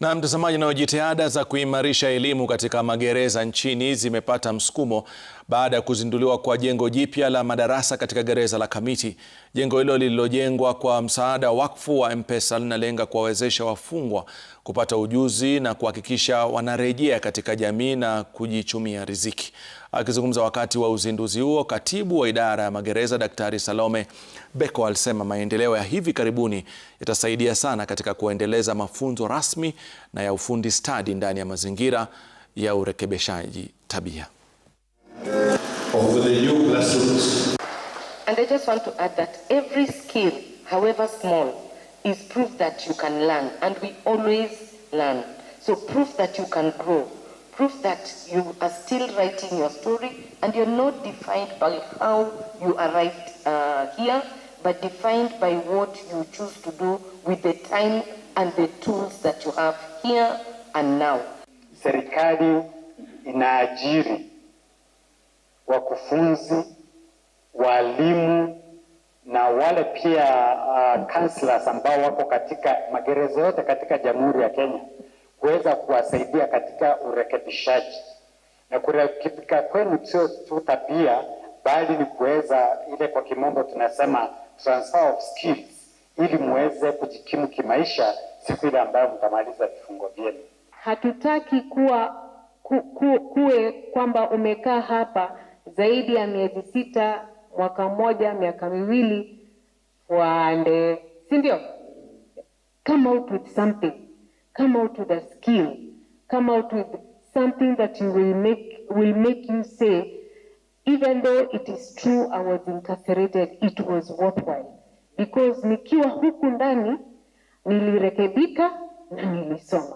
Na mtazamaji, na jitihada za kuimarisha elimu katika magereza nchini zimepata msukumo baada ya kuzinduliwa kwa jengo jipya la madarasa katika gereza la Kamiti. Jengo hilo lililojengwa kwa msaada wakfu wa M-Pesa linalenga kuwawezesha wafungwa kupata ujuzi na kuhakikisha wanarejea katika jamii na kujichumia riziki. Akizungumza wakati wa uzinduzi huo, katibu wa idara ya magereza Daktari Salome Beko alisema maendeleo ya hivi karibuni yatasaidia sana katika kuendeleza mafunzo rasmi na ya ufundi stadi ndani ya mazingira ya urekebishaji tabia. And I just want to add that every skill, however small, is proof that you can learn, and we always learn. So proof that you can grow, proof that you are still writing your story, and you're not defined by how you arrived here, but defined by what you choose to do with the time and the tools that you have here and now. Serikali inaajiri wakufunzi, walimu na wale pia counselors ambao wako katika magereza yote katika Jamhuri ya Kenya kuweza kuwasaidia katika urekebishaji. Na kurekebika kwenu sio tu tabia, bali ni kuweza ile kwa kimombo tunasema transfer of skills, ili muweze kujikimu kimaisha siku ile ambayo mtamaliza vifungo vyenu. Hatutaki kuwe kwamba umekaa hapa zaidi ya miezi 6, mwaka mmoja, miaka miwili, si ndio? Come out with something. Come out with a skill. Come out with something that you will make you say, even though it is true I was incarcerated, it was worthwhile. Because nikiwa huku ndani nilirekebika na nilisoma.